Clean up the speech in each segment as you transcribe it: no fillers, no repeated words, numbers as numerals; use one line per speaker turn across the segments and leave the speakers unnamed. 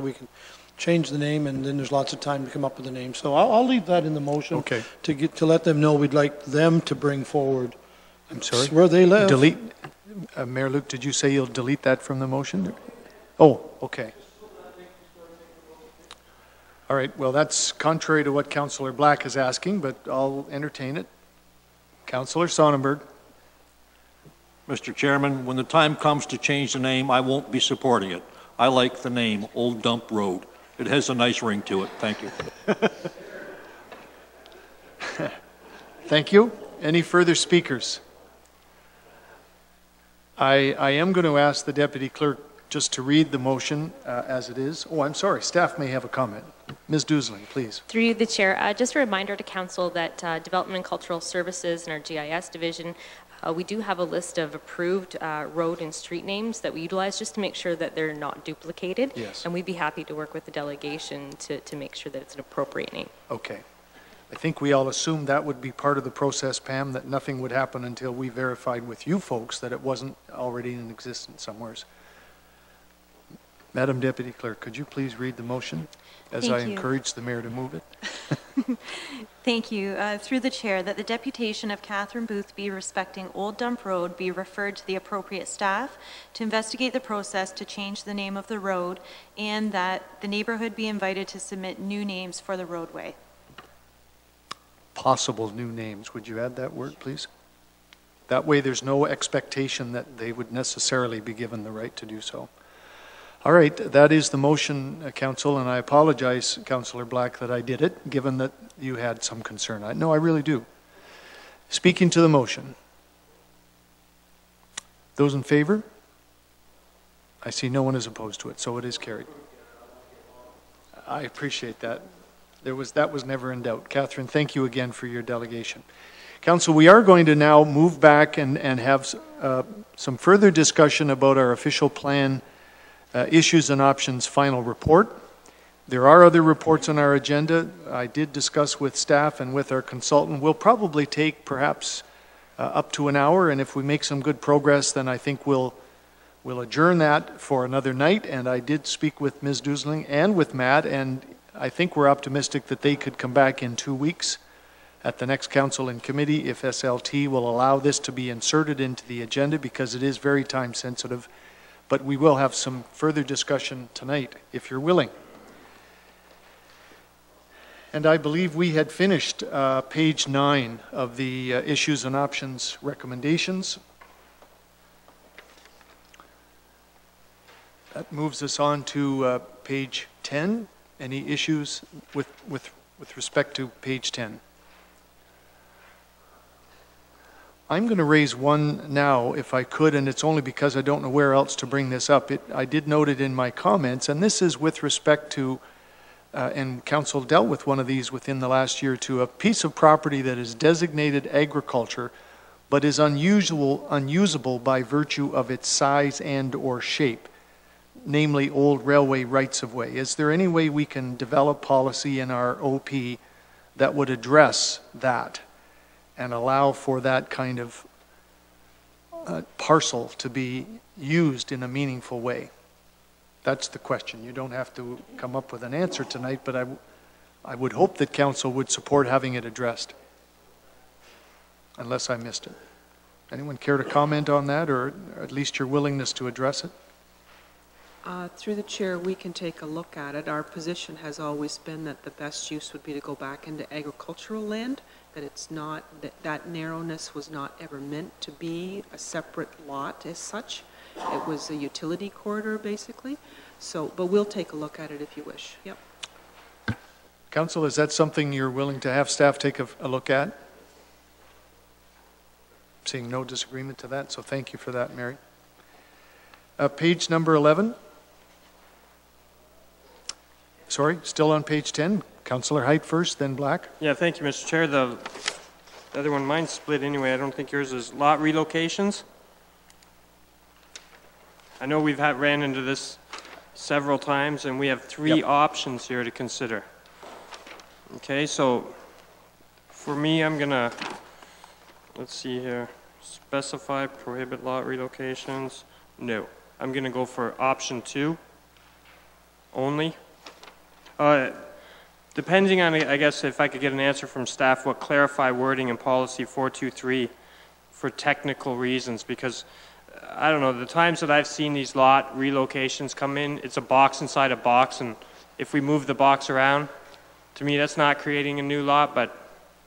we can change the name, and then there's lots of time to come up with a name. So I'll leave that in the motion.
Okay.
To let them know we'd like them to bring forward.
I'm sorry?
Where they live.
Delete, Mayor Luke, did you say you'll delete that from the motion? Oh, okay. All right, well, that's contrary to what Councillor Black is asking, but I'll entertain it. Councillor Sonnenberg.
Mr. Chairman, when the time comes to change the name, I won't be supporting it. I like the name Old Dump Road. It has a nice ring to it. Thank you.
Thank you. Any further speakers? I am going to ask the Deputy Clerk just to read the motion as it is. Oh, I'm sorry. Staff may have a comment. Ms. Dusling, please.
Through you, the Chair, just a reminder to Council that Development and Cultural Services in our GIS division, we do have a list of approved road and street names that we utilize just to make sure that they're not duplicated.
Yes.
And we'd be happy to work with the delegation to make sure that it's an appropriate name.
Okay. I think we all assumed that would be part of the process, Pam, that nothing would happen until we verified with you folks that it wasn't already in existence somewhere. Madam Deputy Clerk, could you please read the motion as I encourage the Mayor to move it?
Thank you. Through the Chair, that the deputation of Catherine Boothby respecting Old Dump Road be referred to the appropriate staff to investigate the process to change the name of the road, and that the neighborhood be invited to submit new names for the roadway.
Possible new names. Would you add that word, please? That way there's no expectation that they would necessarily be given the right to do so. All right, that is the motion, Council, and I apologize, Councillor Black, that I did it, given that you had some concern. No, I really do. Speaking to the motion. Those in favor? I see no one is opposed to it, so it is carried. I appreciate that. That was never in doubt. Catherine, thank you again for your delegation. Council, we are going to now move back and have some further discussion about our official plan issues and options final report. There are other reports on our agenda. I did discuss with staff and with our consultant. We'll probably take perhaps up to an hour, and if we make some good progress, then I think we'll adjourn that for another night. And I did speak with Ms. Dusling and with Matt, and I think we're optimistic that they could come back in 2 weeks at the next council and committee if SLT will allow this to be inserted into the agenda, because it is very time sensitive. But we will have some further discussion tonight, if you're willing. And I believe we had finished page 9 of the issues and options recommendations. That moves us on to page 10. Any issues with respect to page 10? I'm going to raise one now, if I could, and it's only because I don't know where else to bring this up. I did note it in my comments, and this is with respect to, and Council dealt with one of these within the last year or two, a piece of property that is designated agriculture, but is unusable by virtue of its size and or shape, namely old railway rights-of-way. Is there any way we can develop policy in our OP that would address that and allow for that kind of parcel to be used in a meaningful way? That's the question. You don't have to come up with an answer tonight, but I would hope that Council would support having it addressed, unless I missed it. Anyone care to comment on that, or at least your willingness to address it?
Through the Chair, we can take a look at it. Our position has always been that the best use would be to go back into agricultural land, that it's not, that narrowness was not ever meant to be a separate lot as such. It was a utility corridor, basically. So, but we'll take a look at it if you wish. Yep.
Council, is that something you're willing to have staff take a look at? Seeing no disagreement to that, so thank you for that, Mary. Page number 11. Sorry, still on page 10. Councillor Height first, then Black.
Yeah, thank you, Mr. Chair. The other one, mine's split anyway. I don't think yours is lot relocations. I know we've ran into this several times, and we have three options here to consider. Okay, so for me, I'm gonna, let's see here, specify, prohibit lot relocations. No, I'm gonna go for option 2. only. Depending on, I guess, if I could get an answer from staff, what clarify wording in policy 423 for technical reasons, because I don't know, the times that I've seen these lot relocations come in, it's a box inside a box, and if we move the box around, to me that's not creating a new lot, but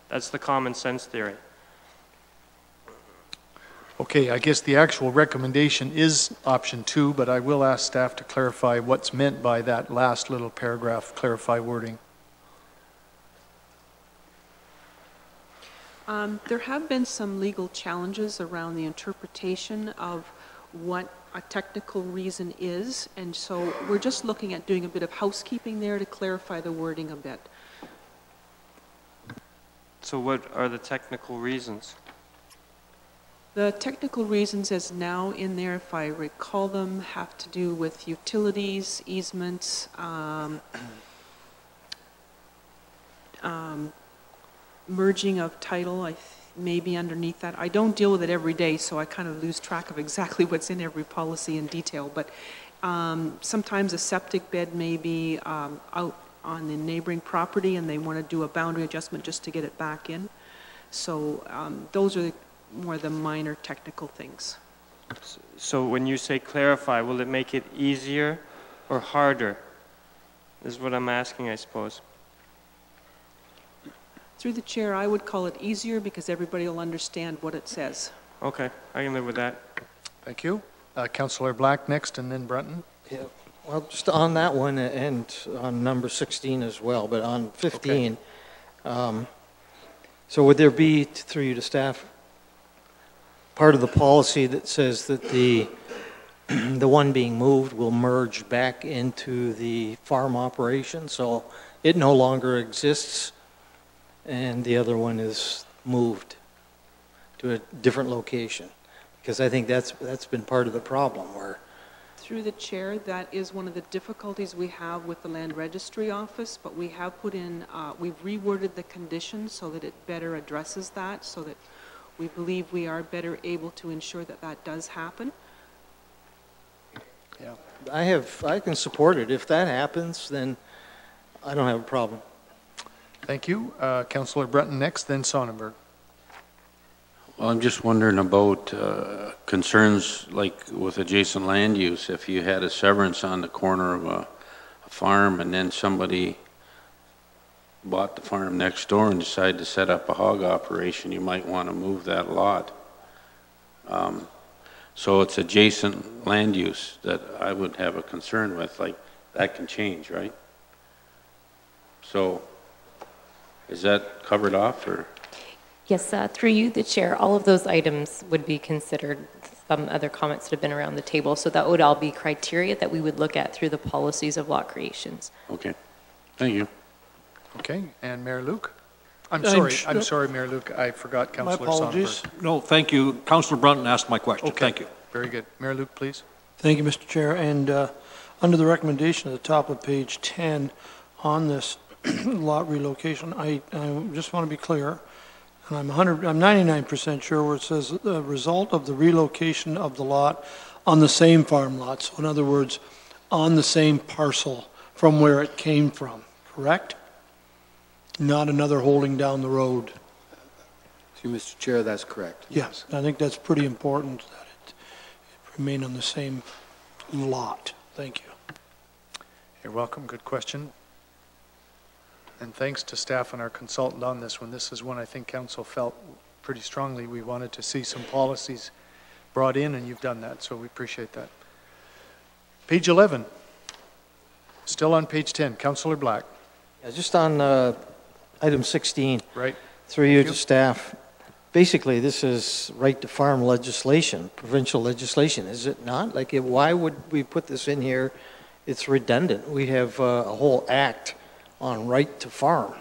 that's the common sense theory.
Okay, I guess the actual recommendation is option 2, but I will ask staff to clarify what's meant by that last little paragraph, clarify wording.
There have been some legal challenges around the interpretation of what a technical reason is, and so we're just looking at doing a bit of housekeeping there to clarify the wording a bit.
So what are the technical reasons?
The technical reasons as now in there, if I recall them, have to do with utilities, easements, merging of title, maybe underneath that. I don't deal with it every day, so I kind of lose track of exactly what's in every policy in detail, but sometimes a septic bed may be out on the neighboring property and they want to do a boundary adjustment just to get it back in. So those are more the minor technical things.
So when you say clarify, will it make it easier or harder? Is what I'm asking, I suppose.
Through the chair, I would call it easier because everybody will understand what it says.
Okay, I can live with that.
Thank you. Councillor Black next, and then Brunton.
Yeah, well, just on that one and on number 16 as well, but on 15, so would there be, through you to staff, part of the policy that says that the one being moved will merge back into the farm operation, so it no longer exists, and the other one is moved to a different location? Because I think that's been part of the problem. Where
Through the chair, that is one of the difficulties we have with the Land Registry Office, but we have put in, we've reworded the conditions so that it better addresses that, so that we believe we are better able to ensure that that does happen.
yeah, I can support it. If that happens, then I don't have a problem.
Thank you. Councillor Brunton next, then Sonnenberg.
Well, I'm just wondering about concerns like with adjacent land use. If you had a severance on the corner of a farm and then somebody bought the farm next door and decided to set up a hog operation, you might want to move that lot. So it's adjacent land use that I would have a concern with. Like, that can change, right? So is that covered off, or?
Yes, through you, the chair, all of those items would be considered. Some other comments that have been around the table, so that would all be criteria that we would look at through the policies of lot creations.
Okay, thank you.
Okay, and Mayor Luke? I'm
I'm
sorry, Mayor Luke, I forgot
My
Councillor
apologies.
Sonnenberg.
No, thank you. Councillor Brunton asked my question.
Okay.
Thank you.
Very good. Mayor Luke, please.
Thank you, Mr. Chair. And under the recommendation at the top of page 10 on this lot relocation, I just want to be clear, and I'm 99% sure where it says the result of the relocation of the lot on the same farm lot. So in other words, on the same parcel from where it came from, correct? Not another holding down the road.
Mr. Chair, that's correct.
Yes, I think that's pretty important that it remain on the same lot. Thank you.
You're welcome. Good question. And thanks to staff and our consultant on this one. This is one I think council felt pretty strongly we wanted to see some policies brought in, and you've done that, so we appreciate that. Page 11. Still on page 10. Councillor Black.
Yeah, just on item 16.
Right.
Through you to staff. Basically, this is right to farm legislation, provincial legislation, is it not? Like, why would we put this in here? It's redundant. We have a whole act on right to farm.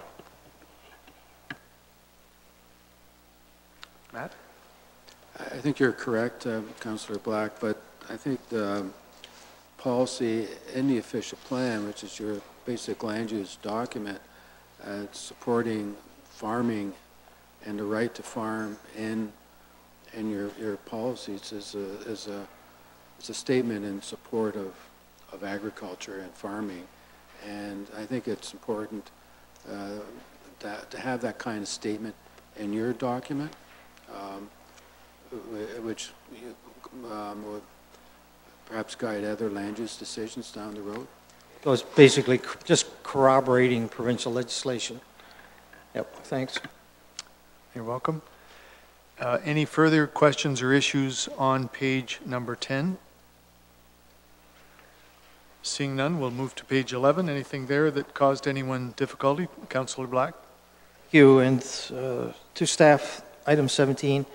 Matt?
I think you're correct, Councillor Black, but I think the policy in the official plan, which is your basic land use document, supporting farming and the right to farm in your policies is a statement in support of agriculture and farming. And I think it's important to have that kind of statement in your document, which would perhaps guide other land use decisions down the road.
So it's basically just corroborating provincial legislation. Yep, thanks.
You're welcome. Any further questions or issues on page number 10? Seeing none, we'll move to page 11. Anything there that caused anyone difficulty? Councillor Black?
Thank you. And to staff, item 17,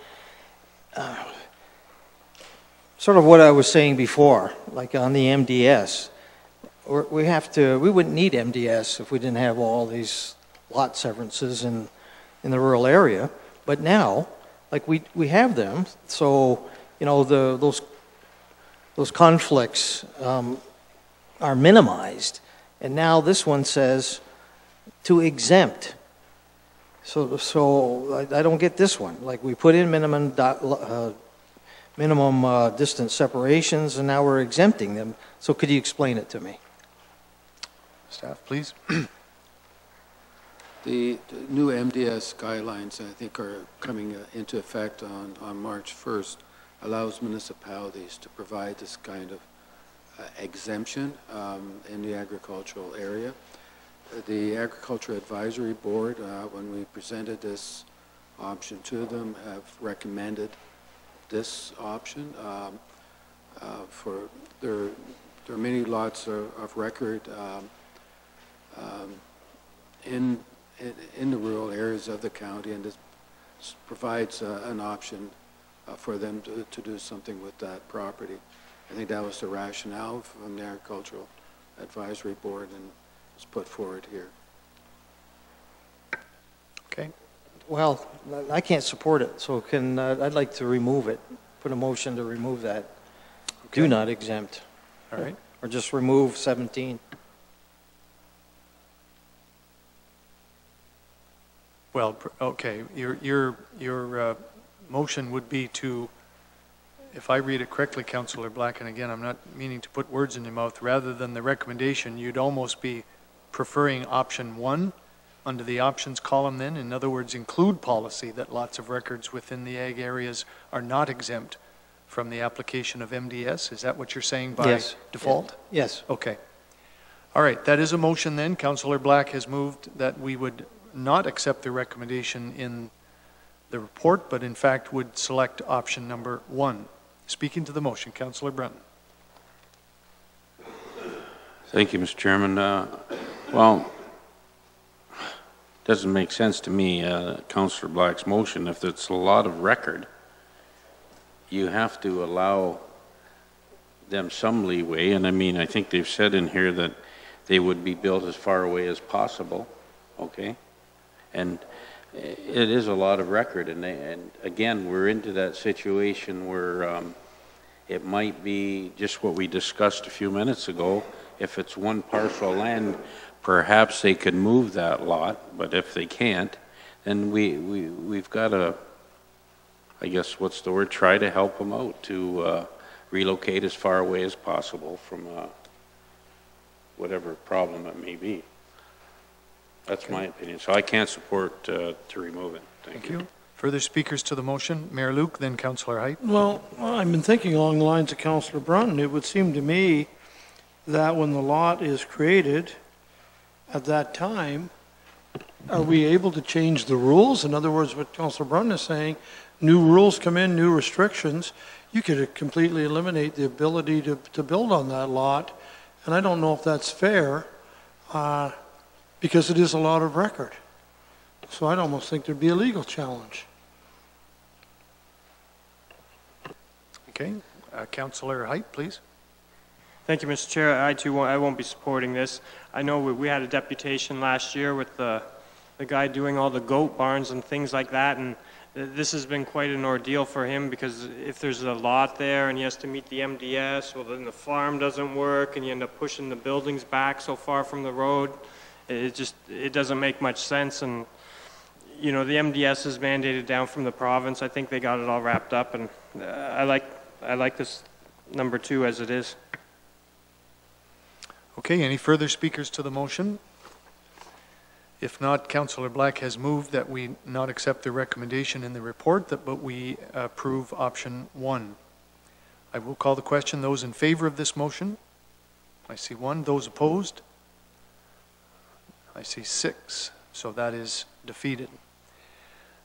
sort of what I was saying before, like on the MDS, we wouldn't need MDS if we didn't have all these lot severances in the rural area. But now, like we have them, so you know those conflicts are minimized. And now this one says to exempt. So I don't get this one. Like we put in minimum distance separations, and now we're exempting them. So could you explain it to me?
Staff, please.
The new MDS guidelines, I think, are coming into effect on March 1st, allows municipalities to provide this kind of exemption in the agricultural area. The Agriculture Advisory Board, when we presented this option to them, have recommended this option. There are many lots of record in the rural areas of the county, and this provides an option for them to do something with that property. I think that was the rationale from the Agricultural Advisory Board, and it's put forward here.
Okay.
Well, I can't support it, so I'd like to remove it, put a motion to remove that. Okay. Do not exempt.
All right.
Or just remove 17.
Well, okay, your motion would be to, if I read it correctly, Councillor Black, and again, I'm not meaning to put words in your mouth, rather than the recommendation, you'd almost be preferring option 1 under the options column then. In other words, include policy that lots of records within the ag areas are not exempt from the application of MDS. Is that what you're saying by default?
Yes.
Okay. All right, that is a motion then. Councillor Black has moved that we would not accept the recommendation in the report, but in fact would select option number 1. Speaking to the motion, Councillor Brunton.
Thank you, Mr. Chairman. Well, it doesn't make sense to me, Councillor Black's motion. If it's a lot of record, you have to allow them some leeway. And I mean, I think they've said in here that they would be built as far away as possible. Okay. And it is a lot of record, and again, we're into that situation where it might be just what we discussed a few minutes ago. If it's one parcel of land, perhaps they could move that lot, but if they can't, then we've got to, I guess, what's the word, try to help them out to relocate as far away as possible from whatever problem it may be. That's my opinion. So I can't support to remove it. Thank you.
Further speakers to the motion? Mayor Luke, then Councillor Height.
Well, I've been thinking along the lines of Councillor Brunton. It would seem to me that when the lot is created, at that time, are we able to change the rules? In other words, what Councillor Brunton is saying, new rules come in, new restrictions. You could completely eliminate the ability to build on that lot. And I don't know if that's fair. Because it is a lot of record. So I'd almost think there'd be a legal challenge.
Okay. Councillor Height, please.
Thank you, Mr. Chair. I won't be supporting this. I know we had a deputation last year with the guy doing all the goat barns and things like that, and this has been quite an ordeal for him, because if there's a lot there and he has to meet the MDS, well, then the farm doesn't work and you end up pushing the buildings back so far from the road. It doesn't make much sense. And you know, the MDS is mandated down from the province. I think they got it all wrapped up, and I like this number 2 as it is.
Okay, any further speakers to the motion? If not, Councillor Black has moved that we not accept the recommendation in the report, but we approve option 1. I will call the question. Those in favor of this motion? I see 1. Those opposed? I see 6. So that is defeated,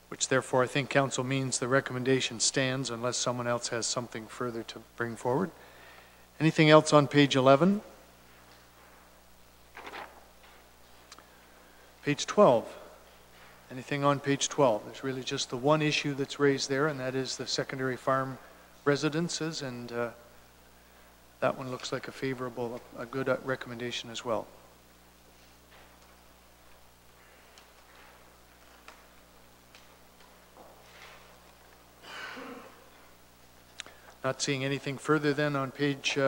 which therefore I think council means the recommendation stands unless someone else has something further to bring forward. Anything else on page 11? Page 12. Anything on page 12? There's really just the one issue that's raised there, and that is the secondary farm residences, and that one looks like a good recommendation as well. Not seeing anything further then on page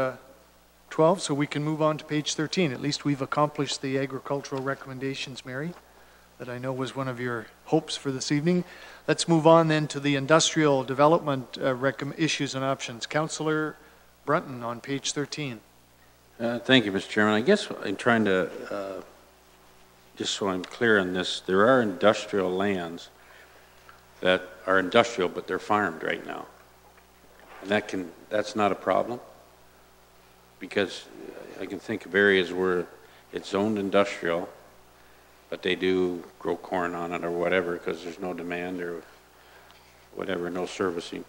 12, so we can move on to page 13. At least we've accomplished the agricultural recommendations, Mary, that I know was one of your hopes for this evening. Let's move on then to the industrial development issues and options. Councillor Brunton on page 13.
Thank you, Mr. Chairman. I guess I'm trying to, just so I'm clear on this, there are industrial lands that are industrial, but they're farmed right now. And that's not a problem? Because I can think of areas where it's zoned industrial, but they do grow corn on it or whatever because there's no demand or whatever, no servicing.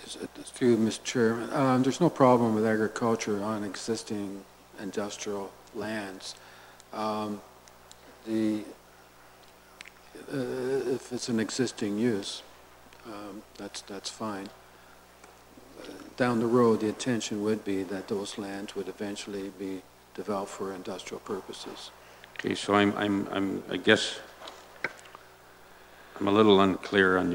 Through you, Mr. Chair, there's no problem with agriculture on existing industrial lands. If it's an existing use, that's fine. Down the road, the intention would be that those lands would eventually be developed for industrial purposes.
Okay, so I guess I'm a little unclear on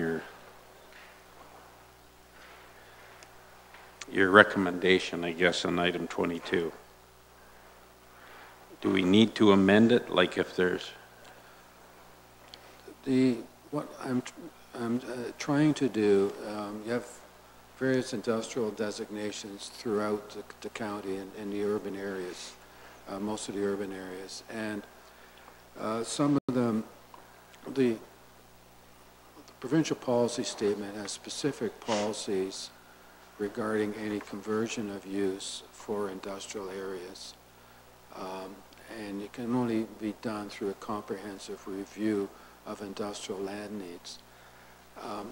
your recommendation, I guess, on item 22. Do we need to amend it, like if there's...
What I'm trying to do, you have various industrial designations throughout the county and in the urban areas, most of the urban areas, and some of them, the provincial policy statement has specific policies regarding any conversion of use for industrial areas, and it can only be done through a comprehensive review of industrial land needs.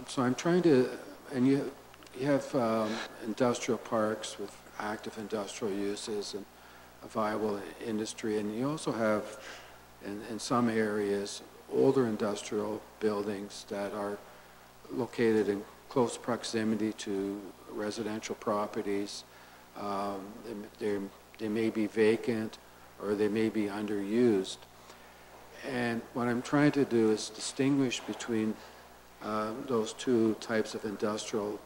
So I'm trying to, and you have industrial parks with active industrial uses and a viable industry, and you also have, in some areas, older industrial buildings that are located in close proximity to residential properties. They may be vacant or they may be underused. And what I'm trying to do is distinguish between those two types of industrial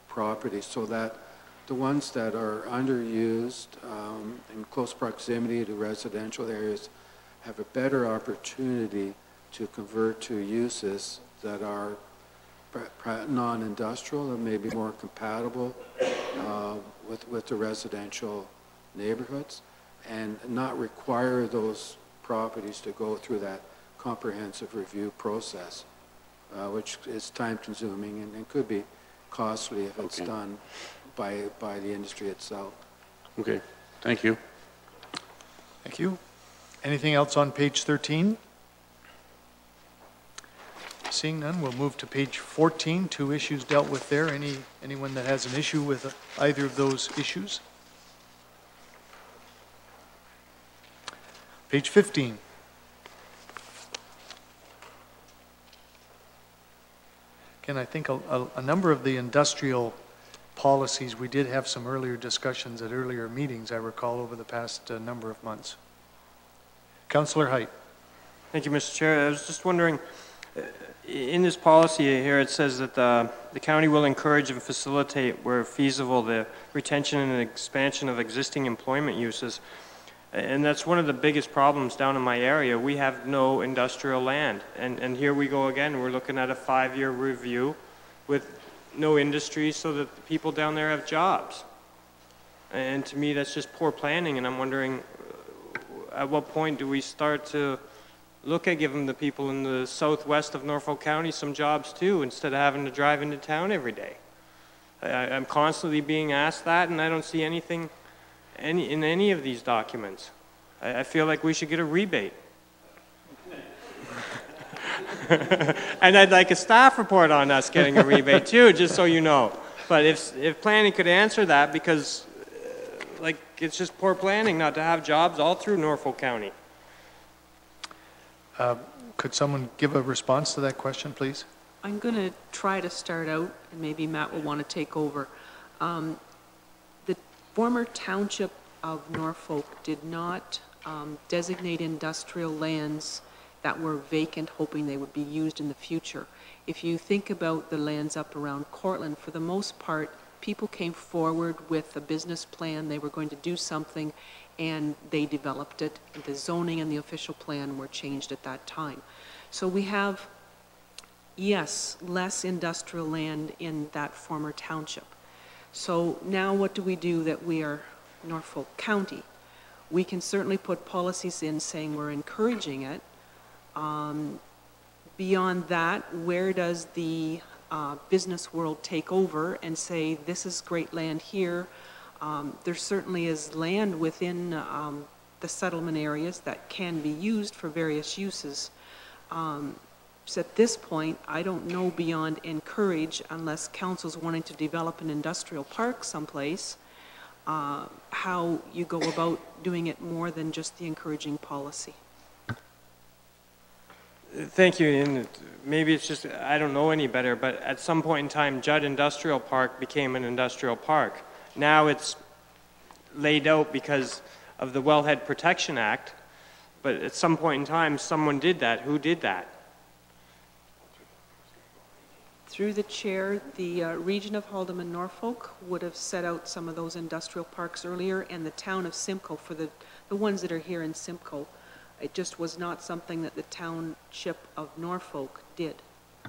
properties so that the ones that are underused in close proximity to residential areas have a better opportunity to convert to uses that are non-industrial and maybe more compatible with the residential neighborhoods, and not require those properties to go through that comprehensive review process, which is time-consuming and could be costly if it's done by the industry itself.
Okay, thank you.
Thank you. Anything else on page 13? Seeing none, we'll move to page 14. Two issues dealt with there. Anyone that has an issue with either of those issues? Page 15. Again, I think a number of the industrial policies, we did have some earlier discussions at earlier meetings, I recall, over the past number of months. Councillor Height.
Thank you, Mr. Chair. I was just wondering, in this policy here, it says that the county will encourage and facilitate, where feasible, the retention and expansion of existing employment uses. And that's one of the biggest problems down in my area. We have no industrial land. And here we go again. We're looking at a 5-year review with no industry so that the people down there have jobs. And to me, that's just poor planning, and I'm wondering, at what point do we start to look at giving the people in the southwest of Norfolk County some jobs too, instead of having to drive into town every day? I'm constantly being asked that, and I don't see anything in any of these documents. I feel like we should get a rebate. And I'd like a staff report on us getting a rebate too, just so you know. But if planning could answer that, because like it's just poor planning not to have jobs all through Norfolk County.
Could someone give a response to that question, please?
I'm going to try to start out, and maybe Matt will want to take over. The former township of Norfolk did not designate industrial lands that were vacant, hoping they would be used in the future. If you think about the lands up around Cortland, for the most part, people came forward with a business plan. They were going to do something, and they developed it. The zoning and the official plan were changed at that time. So we have, yes, less industrial land in that former township. So now what do we do that we are Norfolk County? We can certainly put policies in saying we're encouraging it. Beyond that, where does the business world take over and say, this is great land here? There certainly is land within the settlement areas that can be used for various uses. So at this point, I don't know beyond encourage, unless council's wanting to develop an industrial park someplace, how you go about doing it more than just the encouraging policy.
Thank you, and maybe it's just, I don't know any better, but at some point in time, Judd Industrial Park became an industrial park. Now it's laid out because of the Wellhead Protection Act, but at some point in time, someone did that. Who did that?
Through the chair, the region of Haldeman Norfolk would have set out some of those industrial parks earlier, and the town of Simcoe, for the ones that are here in Simcoe. It just was not something that the township of Norfolk did.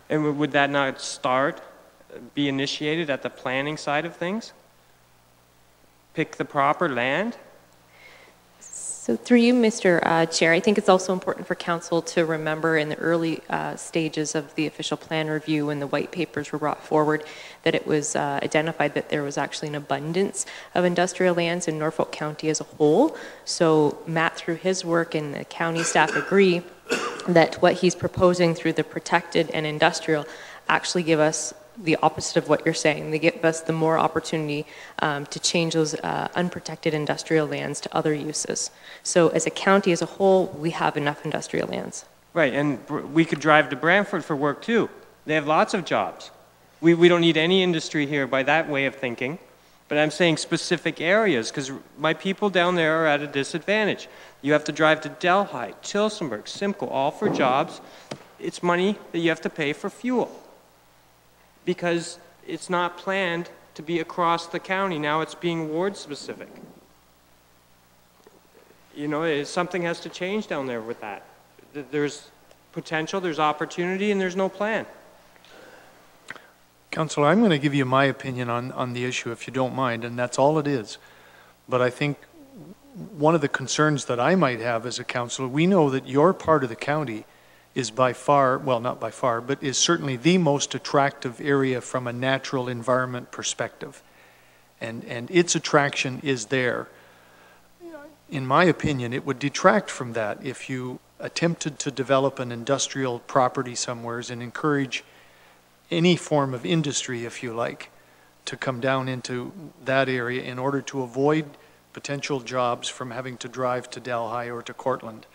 And would that not be initiated at the planning side of things? Pick the proper land?
So through you, Mr. Chair, I think it's also important for council to remember in the early stages of the official plan review when the white papers were brought forward that it was identified that there was actually an abundance of industrial lands in Norfolk County as a whole. So Matt, through his work, and the county staff agree that what he's proposing through the protected and industrial actually give us the opposite of what you're saying. They give us the more opportunity to change those unprotected industrial lands to other uses. So as a county as a whole, we have enough industrial lands.
Right, and we could drive to Brantford for work too. They have lots of jobs. We don't need any industry here by that way of thinking, but I'm saying specific areas, because my people down there are at a disadvantage. You have to drive to Delhi, Tillsonburg, Simcoe, all for jobs. It's money that you have to pay for fuel, because it's not planned to be across the county. Now it's being ward specific. You know, something has to change down there with that. There's potential, there's opportunity, and there's no plan.
Councillor, I'm going to give you my opinion on the issue, if you don't mind, and that's all it is. But I think one of the concerns that I might have as a councillor, we know that your part of the county is by far, well, not by far, but is certainly the most attractive area from a natural environment perspective. And its attraction is there. In my opinion, it would detract from that if you attempted to develop an industrial property somewhere and encourage any form of industry, if you like, to come down into that area in order to avoid potential jobs from having to drive to Delhi or to Cortland.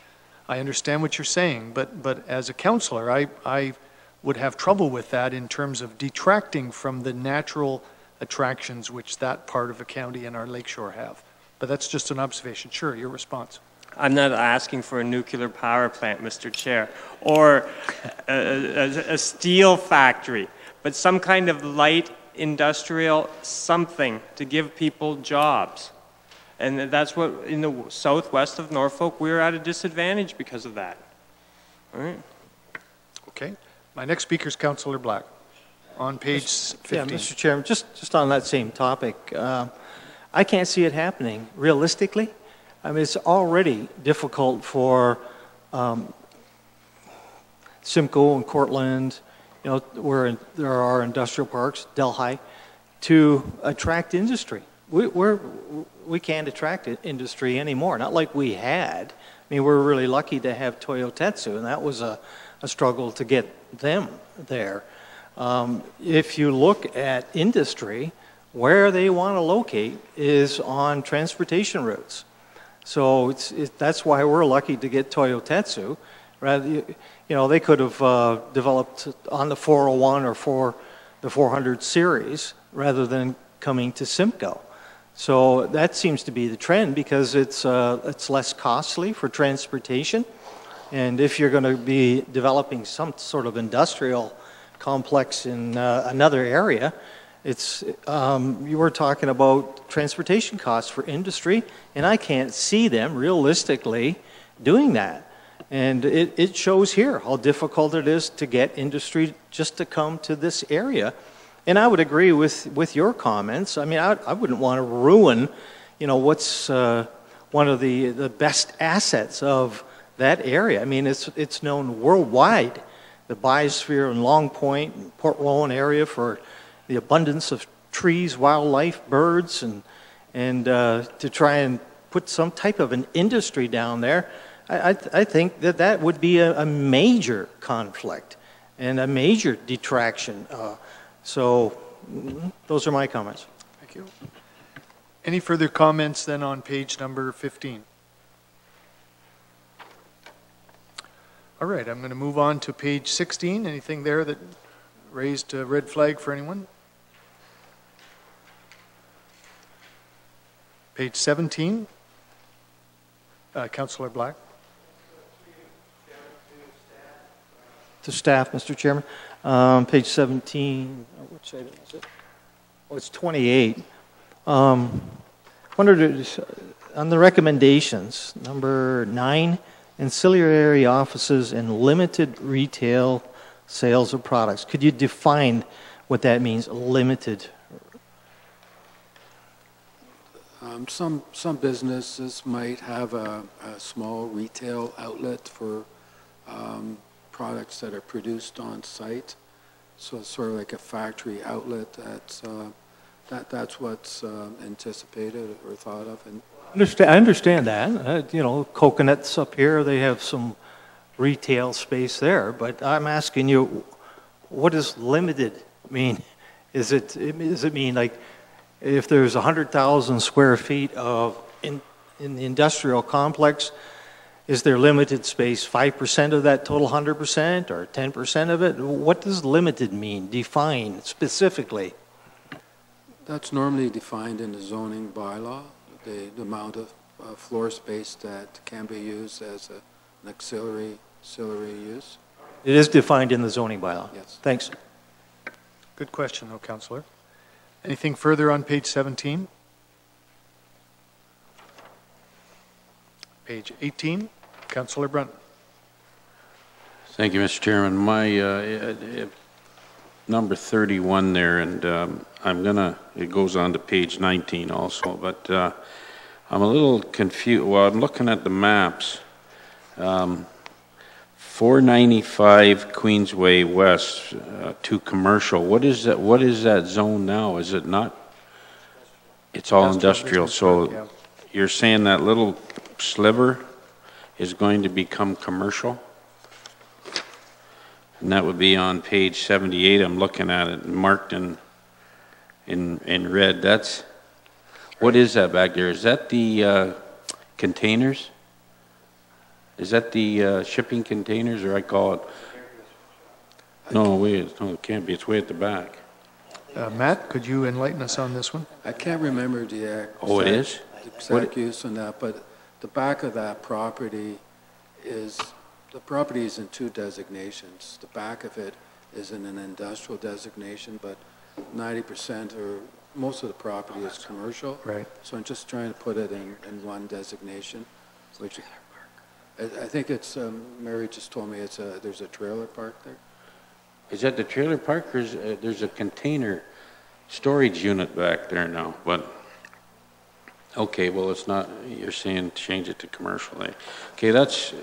I understand what you're saying, but as a councillor, I would have trouble with that in terms of detracting from the natural attractions which that part of the county and our lakeshore have. But that's just an observation. Sure, your response.
I'm not asking for a nuclear power plant, Mr. Chair, or a steel factory, but some kind of light industrial something to give people jobs. And that's what, in the southwest of Norfolk, we're at a disadvantage because of that. All right.
Okay. My next speaker is Councillor Black on page 15.
Yeah, Mr. Chairman, just on that same topic, I can't see it happening realistically. I mean, it's already difficult for Simcoe and Cortland, you know, where there are industrial parks, Delhi, to attract industry. We can't attract industry anymore, not like we had. I mean, we're really lucky to have Toyotetsu, and that was a struggle to get them there. If you look at industry, where they want to locate is on transportation routes. So that's why we're lucky to get Toyotetsu. Rather, you know, they could have developed on the 401 or the 400 series rather than coming to Simcoe. So that seems to be the trend because it's less costly for transportation. And if you're going to be developing some sort of industrial complex in another area, you were talking about transportation costs for industry, and I can't see them realistically doing that. And it shows here how difficult it is to get industry just to come to this area. And I would agree with your comments. I mean, I wouldn't want to ruin, you know, what's one of the best assets of that area. I mean, it's known worldwide, the biosphere in Long Point and Port Rowan area for the abundance of trees, wildlife, birds, and to try and put some type of an industry down there, I think that would be a major conflict and a major detraction. So those are my comments.
Thank you. Any further comments then on page number 15? All right, I'm going to move on to page 16. Anything there that raised a red flag for anyone? Page 17. Councillor Black.
To staff, Mr. Chairman. Page 17, which item is it? Oh, it's 28. Wondered on the recommendations, number 9, ancillary offices and limited retail sales of products. Could you define what that means, limited?
Some businesses might have a small retail outlet for products that are produced on site. So it's sort of like a factory outlet. That's what's anticipated or thought of. And
I understand that. You know, Coconuts up here, they have some retail space there. But I'm asking you, what does limited mean? Does it mean like if there's 100,000 square feet of in the industrial complex, is there limited space, 5% of that total 100% or 10% of it? What does limited mean? Define specifically.
that's normally defined in the zoning bylaw, the amount of floor space that can be used as an auxiliary use.
It is defined in the zoning bylaw.
Yes.
Thanks.
Good question, though, Councillor. Anything further on page 17? Page 18, Councillor Brunton.
Thank you, Mr. Chairman. My number 31 there, and it goes on to page 19 also, but I'm a little confused. Well, I'm looking at the maps. 495 Queensway West to commercial. What is that zone now? Is it not? It's all industrial. So
yeah.
You're saying that little sliver is going to become commercial? And that would be on page 78. I'm looking at it marked in red. What is that back there? Is that the containers? Is that the shipping containers, or I call it? No, it can't be. It's way at the back.
Matt, could you enlighten us on this one?
I can't remember the exact use on that, but the back of that property is in two designations. The back of it is in an industrial designation, but 90% or most of the property is commercial.
Right.
So I'm just trying to put it in one designation, which I think it's, Mary just told me there's a trailer park there.
Is that the trailer park, or there's a container storage unit back there now? But Okay, well, it's not, you're saying change it to commercial, eh? Okay, that's,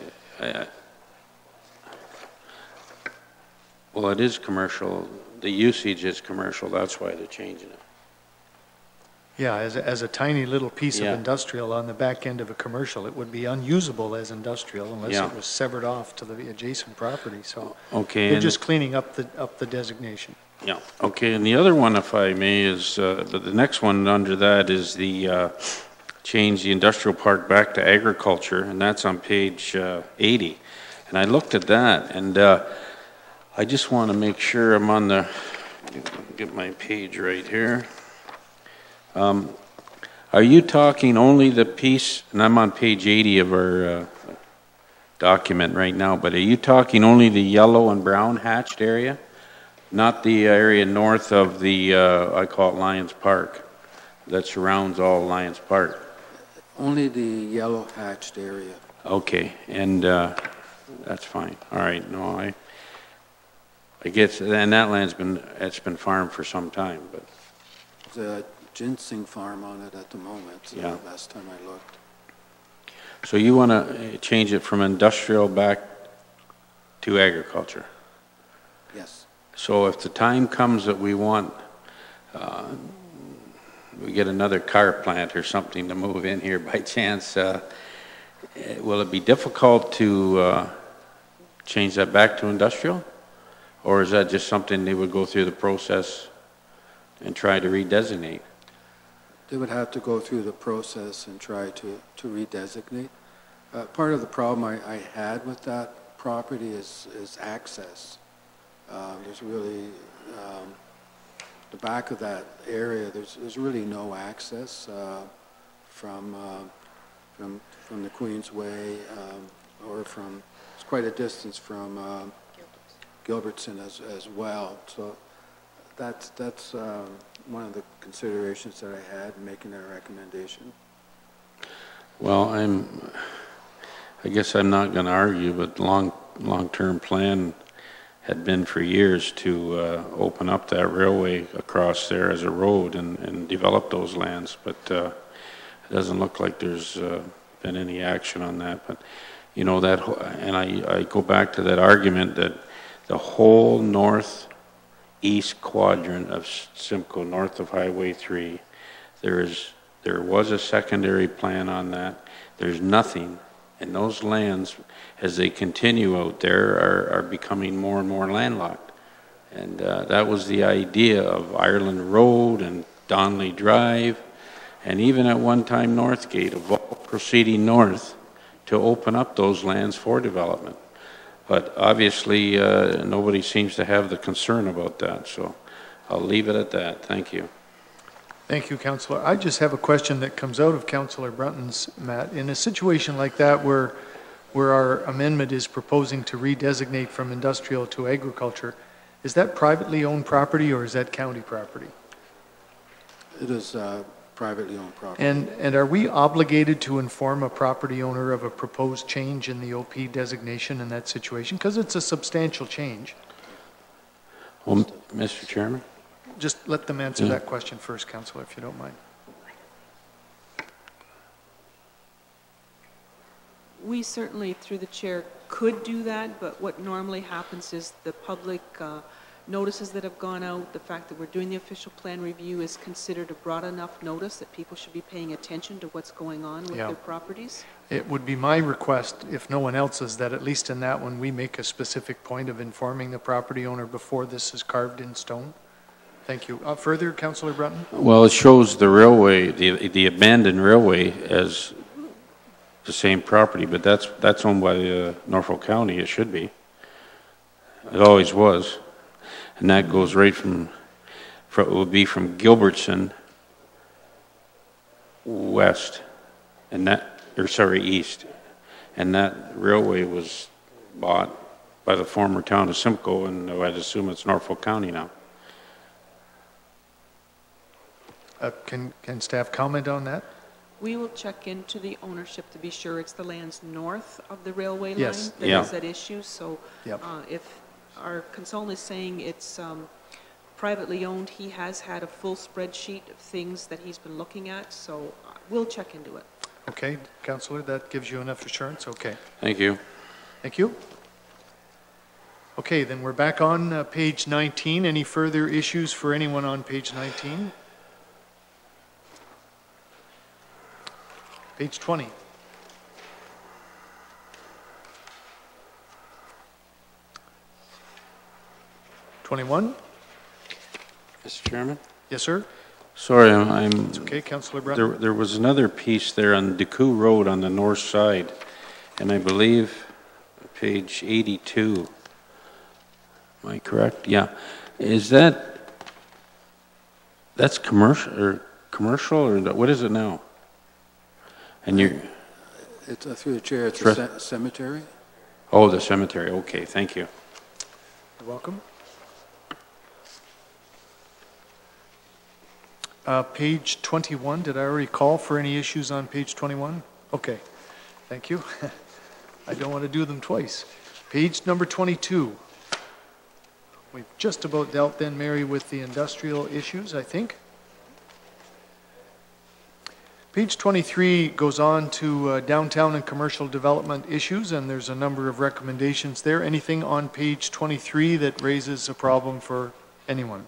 well, it is commercial, the usage is commercial, that's why they're changing it.
Yeah, as a tiny little piece of
Yeah.
industrial on the back end of a commercial, it would be unusable as industrial unless
Yeah.
it was severed off to the adjacent property, so
Okay.
they're
and-
just cleaning up the designation.
Yeah, okay, and the other one, if I may, is, the next one under that is the, change the industrial park back to agriculture, and that's on page 80. And I looked at that, and I just want to make sure I'm on the, get my page right here. Are you talking only the piece, and I'm on page 80 of our document right now, but are you talking only the yellow and brown hatched area? Not the area north of the, I call it Lions Park, that surrounds all Lions Park?
Only the yellow hatched area.
Okay, and that's fine. All right, no, I guess, and that land's it's been farmed for some time, but.
There's a ginseng farm on it at the moment,
Yeah.
last time I looked.
So you want to change it from industrial back to agriculture?
Yes.
So if the time comes that we want, we get another car plant or something to move in here by chance, will it be difficult to change that back to industrial? Or is that just something they would go through the process and try to redesignate?
They would have to go through the process and try to redesignate. Part of the problem I had with that property is access. There's really, the back of that area, there's really no access from the Queensway or from, it's quite a distance from Gilbertson as well. So that's one of the considerations that I had in making that recommendation.
Well, I guess I'm not going to argue, but long-term plan had been for years to open up that railway across there as a road and develop those lands, but it doesn't look like there's been any action on that. But you know that, and I go back to that argument that the whole northeast quadrant of Simcoe, north of Highway 3, there was a secondary plan on that. There's nothing, and those lands, as they continue out there, are becoming more and more landlocked. And that was the idea of Ireland Road and Donnelly Drive, and even at one time Northgate, of all proceeding north to open up those lands for development. But obviously, nobody seems to have the concern about that, so I'll leave it at that. Thank you.
Thank you, Councillor. I just have a question that comes out of Councillor Brunton's, Matt. In a situation like that where our amendment is proposing to redesignate from industrial to agriculture, is that privately owned property or is that county property?
It is privately owned property.
And are we obligated to inform a property owner of a proposed change in the OP designation in that situation? Because it's a substantial change.
Well, Mr. Chairman?
Just let them answer that question first, Councillor, if you don't mind.
We certainly, through the chair, could do that, but what normally happens is the public notices that have gone out, the fact that we're doing the official plan review is considered a broad enough notice that people should be paying attention to what's going on with their properties.
It would be my request, if no one else's, that at least in that one, we make a specific point of informing the property owner before this is carved in stone. Thank you. Further, Councillor Brunton?
Well, it shows the railway, the abandoned railway as the same property, but that's owned by Norfolk County. It should be. It always was. And that goes right from it would be from Gilbertson west, and east. And that railway was bought by the former town of Simcoe, and I'd assume it's Norfolk County now.
Can staff comment on that?
We will check into the ownership to be sure it's the lands north of the railway
Yes.
line that is at issue. So
Yep.
If our consultant is saying it's privately owned, he has had a full spreadsheet of things that he's been looking at. So we'll check into it.
Okay, Councillor, that gives you enough assurance? Okay.
Thank you.
Thank you. Okay, then we're back on page 19. Any further issues for anyone on page 19? Page 20. '21?
Mr. Chairman?
Yes, sir?
Sorry, I'm
It's okay, Councillor Brown.
there was another piece there on Decoux Road on the north side, and I believe page 82. Am I correct? Yeah. Is that's commercial or what is it now? And you
It's through the chair, it's a cemetery.
Oh, the cemetery. Okay, thank you.
You're welcome. Page 21, did I already call for any issues on page 21? Okay, thank you. I don't want to do them twice. Page number 22. We've just about dealt then, Mary, with the industrial issues, I think. Page 23 goes on to downtown and commercial development issues, and there's a number of recommendations there. Anything on page 23 that raises a problem for anyone?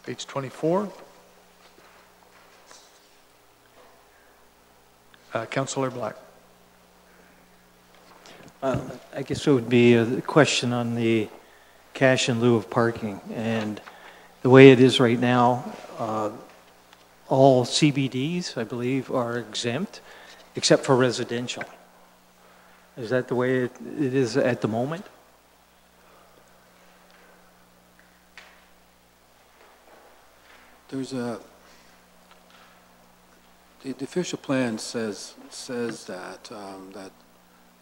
Page 24. Councillor Black.
I guess it would be a question on the cash in lieu of parking. And the way it is right now, all CBDs, I believe, are exempt, except for residential. Is that the way it is at the moment?
There's the official plan says that that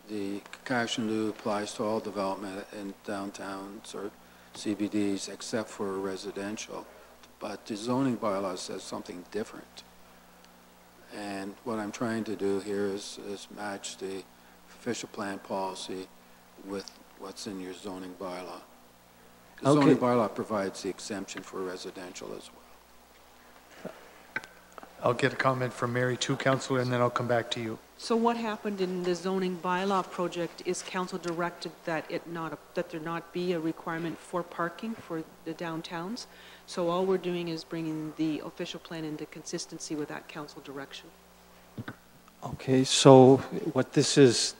the cash in lieu applies to all development in downtowns or CBDs except for residential, but the zoning bylaw says something different. And what I'm trying to do here is match the official plan policy with what's in your zoning bylaw. The zoning bylaw provides the exemption for residential as well.
I'll get a comment from Mary too, Councillor, and then I'll come back to you.
So what happened in the zoning bylaw project is council directed that that there not be a requirement for parking for the downtowns. So all we're doing is bringing the official plan into consistency with that council direction.
Okay, so what this is,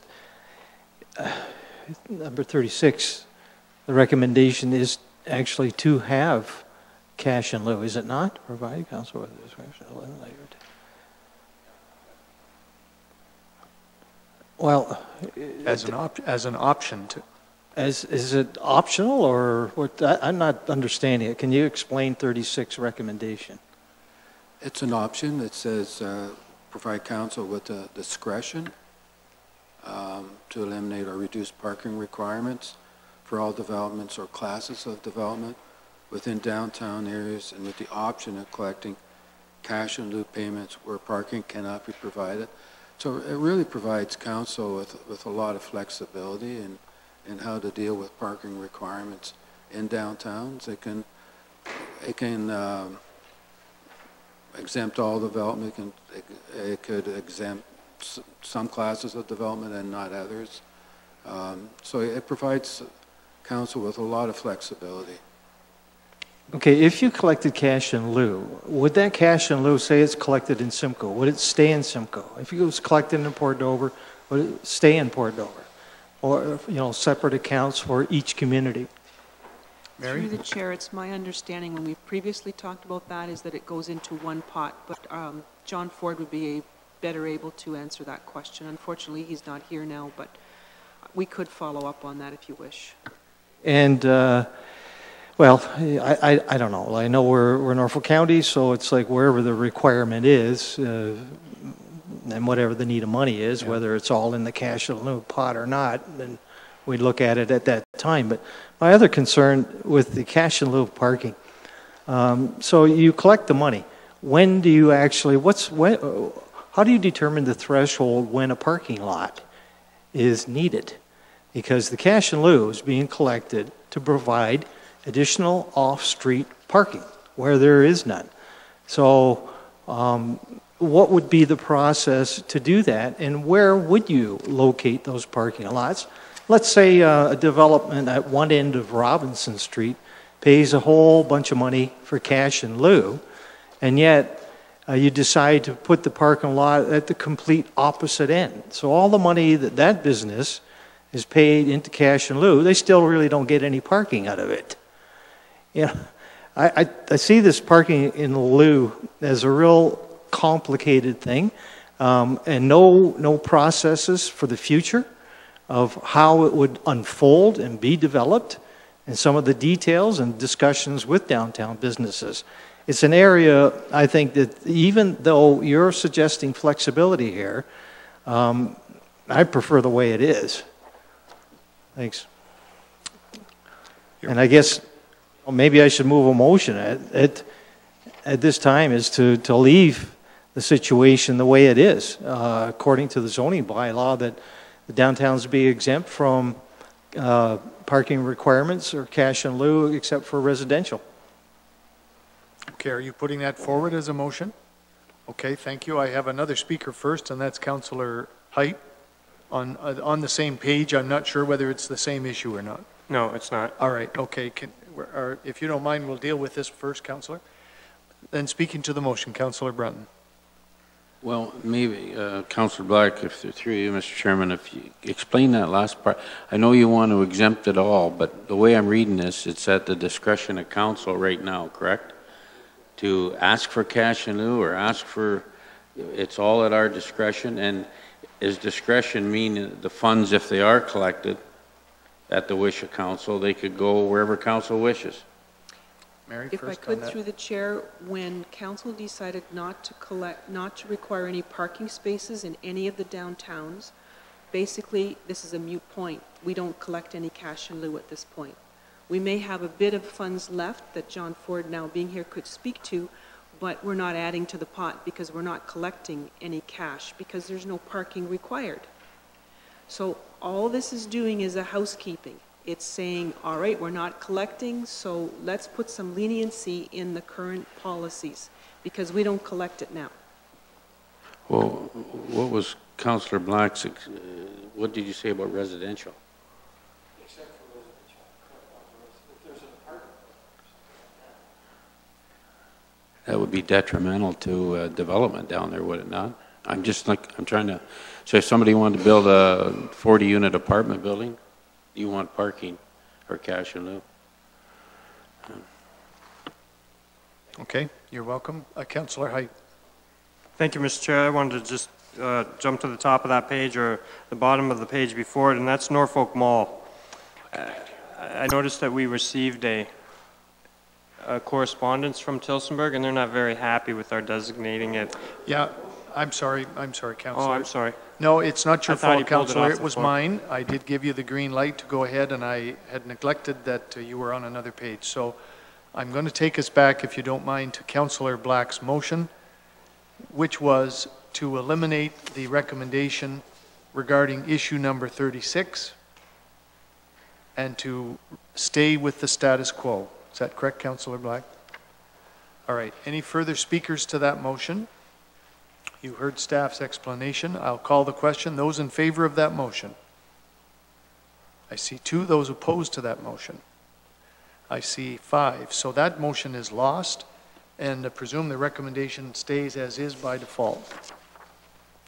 number 36, the recommendation is actually to have cash in lieu, is it not? Provide council with discretion. Well,
as an option to.
Is it optional or what? I'm not understanding it. Can you explain 36 recommendation?
It's an option. It says provide council with the discretion to eliminate or reduce parking requirements for all developments or classes of development within downtown areas, and with the option of collecting cash in lieu payments where parking cannot be provided. So it really provides council with a lot of flexibility in how to deal with parking requirements in downtowns. It can exempt all development. It could exempt some classes of development and not others. So it provides council with a lot of flexibility.
Okay, if you collected cash in lieu, would that cash in lieu, say it's collected in Simcoe, would it stay in Simcoe? If it was collected in Port Dover, would it stay in Port Dover? Or, separate accounts for each community?
Mary?
Through the chair, it's my understanding when we previously talked about that is that it goes into one pot, but John Ford would be better able to answer that question. Unfortunately, he's not here now, but we could follow up on that if you wish.
And, well, I don't know. I know we're Norfolk County, so it's like wherever the requirement is, and whatever the need of money is, whether it's all in the cash in lieu pot or not, then we look at it at that time. But my other concern with the cash in lieu of parking, so you collect the money. When do you actually, how do you determine the threshold when a parking lot is needed? Because the cash in lieu is being collected to provide additional off-street parking where there is none. So what would be the process to do that, and where would you locate those parking lots? Let's say a development at one end of Robinson Street pays a whole bunch of money for cash in lieu, and yet you decide to put the parking lot at the complete opposite end. So all the money that that business is paid into cash in lieu, they still really don't get any parking out of it. You know, I see this parking in lieu as a real complicated thing, and no processes for the future of how it would unfold and be developed, and some of the details and discussions with downtown businesses. It's an area, I think, that even though you're suggesting flexibility here, I prefer the way it is. Thanks. And I guess maybe I should move a motion at this time is to leave the situation the way it is, according to the zoning bylaw, that the downtowns be exempt from parking requirements or cash in lieu except for residential.
Okay, are you putting that forward as a motion? Okay, thank you. I have another speaker first, and that's Councillor Height. On the same page, I'm not sure whether it's the same issue or not.
No, it's not.
All right, okay. If you don't mind, we'll deal with this first, Councillor. Then speaking to the motion, Councillor Brunton.
Well, maybe, Councillor Black, if through you, Mr. Chairman, if you explain that last part. I know you want to exempt it all, but the way I'm reading this, it's at the discretion of council right now, correct? To ask for cash in lieu or ask for, it's all at our discretion. And is discretion mean the funds, if they are collected at the wish of council, they could go wherever council wishes?
Mary,
if I could, through the chair, when council decided not to require any parking spaces in any of the downtowns, basically this is a moot point. We don't collect any cash in lieu at this point. We may have a bit of funds left that John Ford, now being here, could speak to, but we're not adding to the pot because we're not collecting any cash because there's no parking required. So all this is doing is a housekeeping. It's saying, all right, we're not collecting, so let's put some leniency in the current policies because we don't collect it now.
Well, what was Councillor Black's, what did you say about residential?
Except for residential. If there's an apartment.
That would be detrimental to development down there, would it not? I'm trying to, so if somebody wanted to build a 40-unit apartment building, you want parking or cash in lieu?
Okay, you're welcome. Councillor Height.
Thank you, Mr. Chair. I wanted to just jump to the top of that page or the bottom of the page before it, and that's Norfolk Mall. I noticed that we received a correspondence from Tillsonburg, and they're not very happy with our designating it.
Yeah, I'm sorry, Councillor.
Oh, I'm sorry.
No, it's not your fault, Councillor. It was
floor.
mine. I did give you the green light to go ahead, and I had neglected that you were on another page. So I'm going to take us back, if you don't mind, to Councillor Black's motion, which was to eliminate the recommendation regarding issue number 36 and to stay with the status quo. Is that correct, Councillor Black? All right. Any further speakers to that motion? You heard staff's explanation. I'll call the question. Those in favor of that motion? I see 2. Those opposed to that motion? I see 5. So that motion is lost, and I presume the recommendation stays as is by default.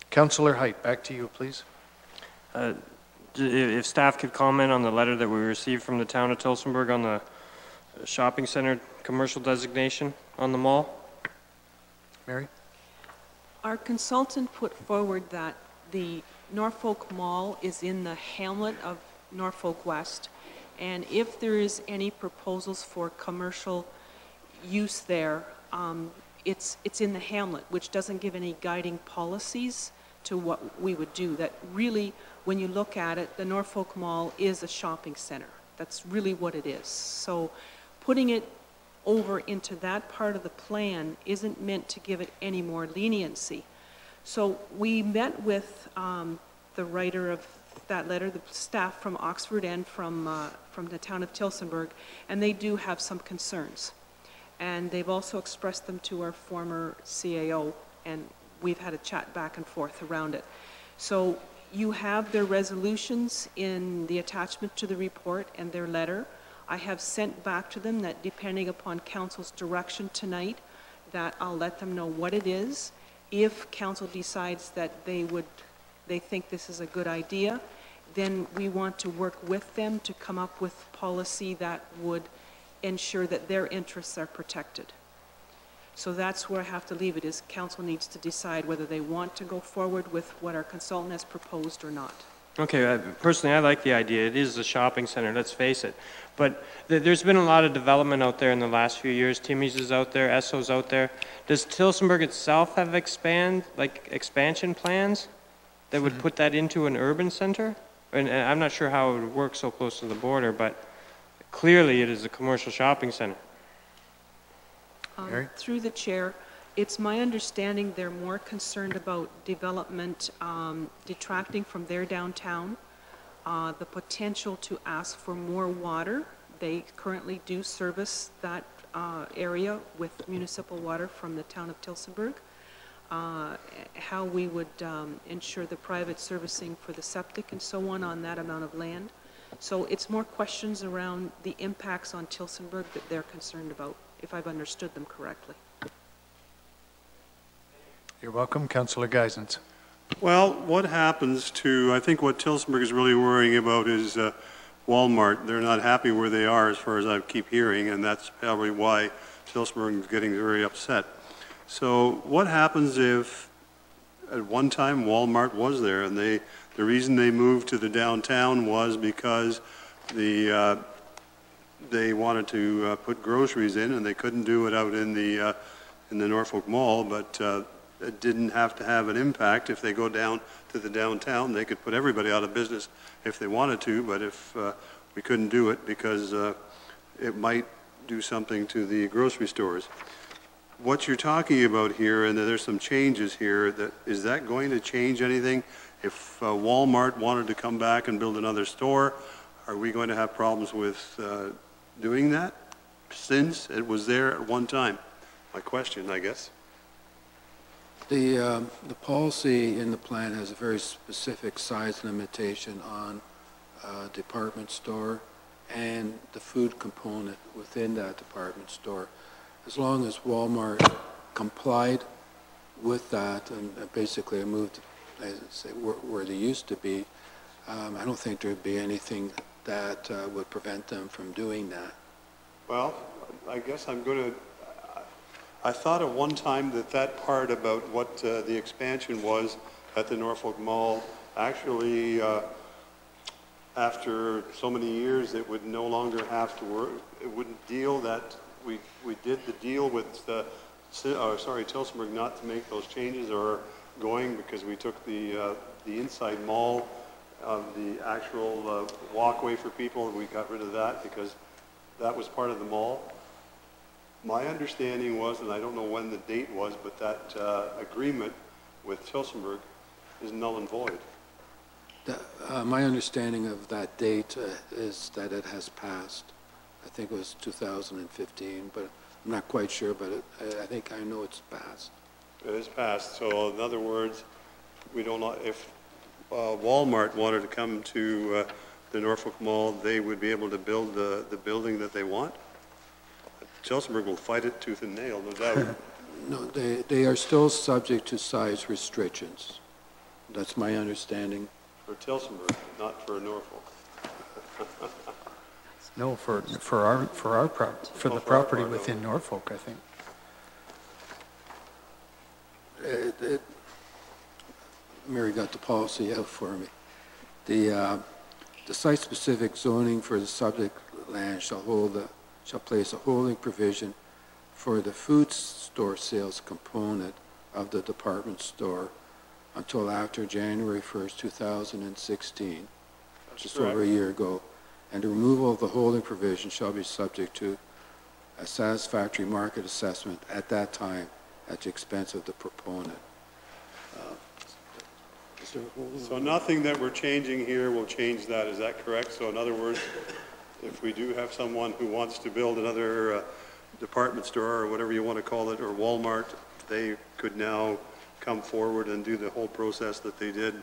Councillor Height, back to you, please.
If staff could comment on the letter that we received from the town of Tillsonburg on the shopping center commercial designation on the mall.
Mary?
Our consultant put forward that the Norfolk Mall is in the hamlet of Norfolk West, and if there is any proposals for commercial use there, it's in the hamlet, which doesn't give any guiding policies to what we would do. That really, when you look at it, the Norfolk Mall is a shopping center. That's really what it is. So putting it over into that part of the plan isn't meant to give it any more leniency. So we met with the writer of that letter, the staff from Oxford and from the town of Tillsonburg, and they do have some concerns. And they've also expressed them to our former CAO, and we've had a chat back and forth around it. So you have their resolutions in the attachment to the report and their letter. I have sent back to them that depending upon council's direction tonight, that I'll let them know what it is. If council decides that they think this is a good idea, then we want to work with them to come up with policy that would ensure that their interests are protected. So that's where I have to leave it, is council needs to decide whether they want to go forward with what our consultant has proposed or not.
Okay, personally, I like the idea. It is a shopping center, let's face it. But there's been a lot of development out there in the last few years. Timmy's is out there, Esso's out there. Does Tillsonburg itself have expansion plans that would put that into an urban center? And I'm not sure how it would work so close to the border, but clearly it is a commercial shopping center.
Through the chair, it's my understanding they're more concerned about development detracting from their downtown, the potential to ask for more water. They currently do service that area with municipal water from the town of Tillsonburg. How we would ensure the private servicing for the septic and so on that amount of land. So it's more questions around the impacts on Tillsonburg that they're concerned about, if I've understood them correctly.
You're welcome. Councillor Geisens.
Well, what happens to, I think what Tillsonburg is really worrying about is Walmart. They're not happy where they are, as far as I keep hearing, and that's probably why Tillsonburg is getting very upset. So what happens if at one time Walmart was there, and the reason they moved to the downtown was because they wanted to put groceries in, and they couldn't do it out in the Norfolk Mall, but it didn't have to have an impact. If they go down to the downtown, they could put everybody out of business if they wanted to, but if we couldn't do it because it might do something to the grocery stores. What you're talking about here, and there's some changes here, is that going to change anything? If Walmart wanted to come back and build another store, are we going to have problems with doing that since it was there at one time? My question, I guess.
The policy in the plan has a very specific size limitation on department store and the food component within that department store. As long as Walmart complied with that and basically moved, as I say, where they used to be, I don't think there'd be anything that would prevent them from doing that.
Well, I guess I'm going to, I thought at one time that part about what the expansion was at the Norfolk Mall, actually after so many years it would no longer have to work, it wouldn't deal that, we did the deal with Tillsonburg not to make those changes or going because we took the inside mall of the actual walkway for people, and we got rid of that because that was part of the mall. My understanding was, and I don't know when the date was, but that agreement with Tillsonburg is null and void.
My understanding of that date is that it has passed. I think it was 2015, but I'm not quite sure, but I think I know it's passed.
It is passed. So in other words, we don't know if Walmart wanted to come to the Norfolk Mall, they would be able to build the building that they want. Tillsonburg will fight it tooth and nail, no doubt.
No, they are still subject to size restrictions. That's my understanding.
For Tillsonburg, not for Norfolk.
No, for the property within Norfolk, I think.
Mary got the policy out for me. The site-specific zoning for the subject land shall place a holding provision for the food store sales component of the department store until after January 1st, 2016, just over a year ago. And the removal of the holding provision shall be subject to a satisfactory market assessment at that time at the expense of the proponent.
So nothing that we're changing here will change that, is that correct? So in other words, if we do have someone who wants to build another department store or whatever you want to call it, or Walmart, they could now come forward and do the whole process that they did,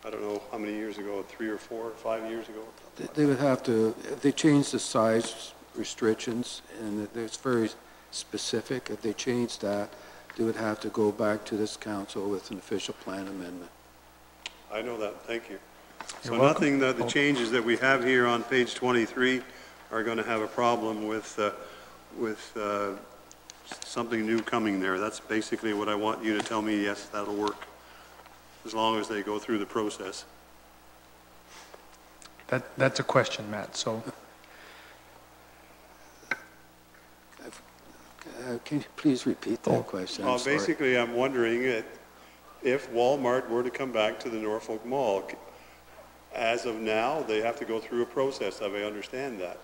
I don't know how many years ago, 3 or 4 or 5 years ago?
They would have to, if they change the size restrictions, and it's very specific, if they change that, they would have to go back to this council with an official plan amendment.
I know that, thank you. So
welcome.
nothing that the changes that we have here on page 23 are going to have a problem with something new coming there. That's basically what I want you to tell me, yes, that'll work, as long as they go through the process.
That's a question, Matt, so.
Can you please repeat that question?
Well, basically, I'm wondering if Walmart were to come back to the Norfolk Mall, as of now, they have to go through a process of, I understand that,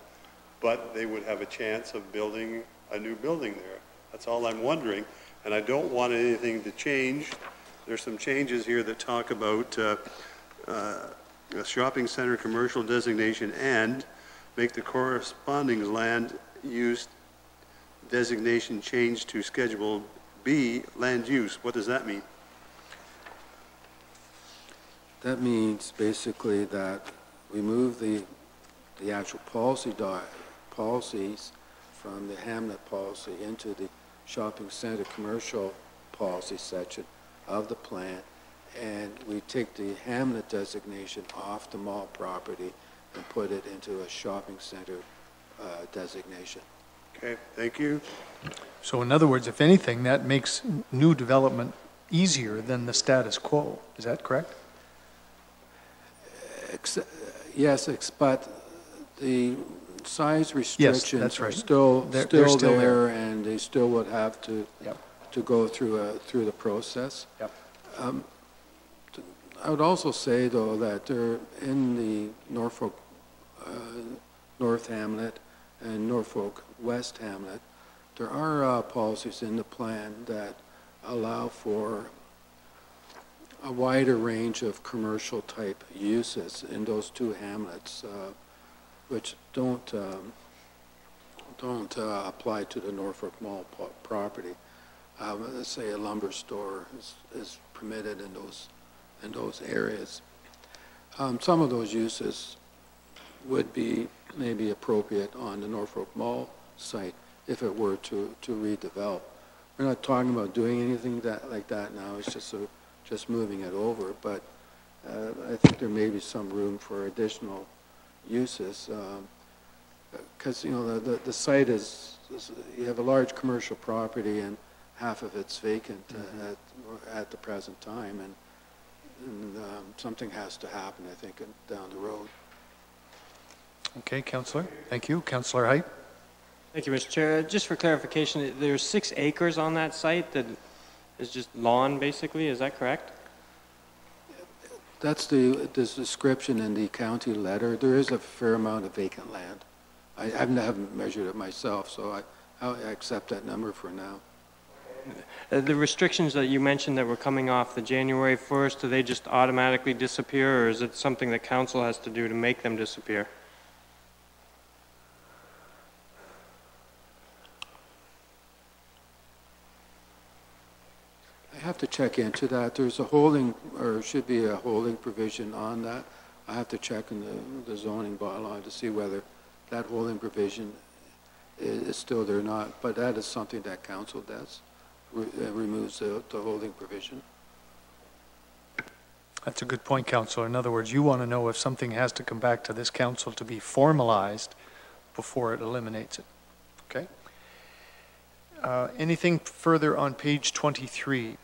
but they would have a chance of building a new building there. That's all I'm wondering, and I don't want anything to change. There's some changes here that talk about a shopping center commercial designation and make the corresponding land use designation change to Schedule B, land use. What does that mean?
That means basically that we move the actual policies from the Hamlet policy into the shopping center commercial policy section of the plan, and we take the Hamlet designation off the mall property and put it into a shopping center designation.
Okay, thank you.
So in other words, if anything, that makes new development easier than the status quo. Is that correct?
Yes, but the size restrictions
that's right.
are still
They're still
there, and they still would have to go through the process.
Yep.
I would also say, though, that they're in the Norfolk North Hamlet and Norfolk West Hamlet, there are policies in the plan that allow for a wider range of commercial type uses in those two hamlets, which don't apply to the Norfolk Mall property. Let's say a lumber store is permitted in those areas. Some of those uses would be maybe appropriate on the Norfolk Mall site if it were to redevelop. We're not talking about doing anything like that now. It's just moving it over. But I think there may be some room for additional uses because the site is you have a large commercial property and half of it's vacant at the present time, and something has to happen, I think, down the road.
Okay, Councillor. Thank you. Councillor Height.
Thank you, Mr. Chair. Just for clarification, there's 6 acres on that site that is just lawn, basically. Is that correct?
That's the description in the county letter. There is a fair amount of vacant land. I haven't measured it myself, so I accept that number for now.
The restrictions that you mentioned that were coming off the January 1st, do they just automatically disappear, or is it something that council has to do to make them disappear?
I have to check into that. There's a holding, or should be a holding provision on that. I have to check in the zoning bylaw to see whether that holding provision is still there or not. But that is something that council does, removes the holding provision.
That's a good point, Councillor. In other words, you want to know if something has to come back to this council to be formalized before it eliminates it. Okay? Anything further on page 23?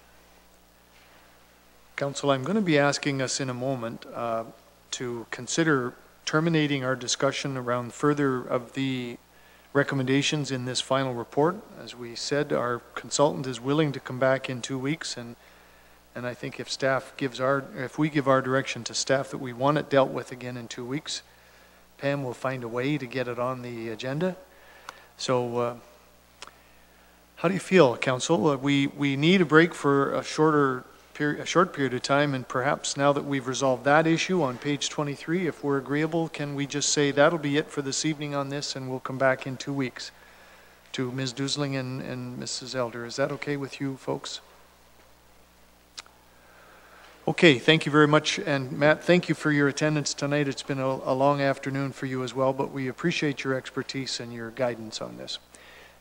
Council, I'm going to be asking us in a moment to consider terminating our discussion around further of the recommendations in this final report. As we said, our consultant is willing to come back in 2 weeks, and I think if we give our direction to staff that we want it dealt with again in 2 weeks, Pam will find a way to get it on the agenda. So how do you feel, Council? We need a break for a shorter a short period of time, and perhaps now that we've resolved that issue on page 23, if we're agreeable, can we just say that'll be it for this evening on this, and we'll come back in 2 weeks to Ms. Dusling and Mrs. Elder. Is that okay with you folks? Okay, thank you very much. And Matt, thank you for your attendance tonight. It's been a long afternoon for you as well, but we appreciate your expertise and your guidance on this.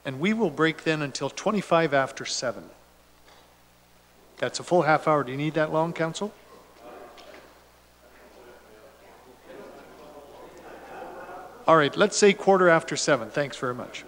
And we will break then until 25 after 7. That's a full half hour. Do you need that long, Council? All right, let's say 7:15. Thanks very much.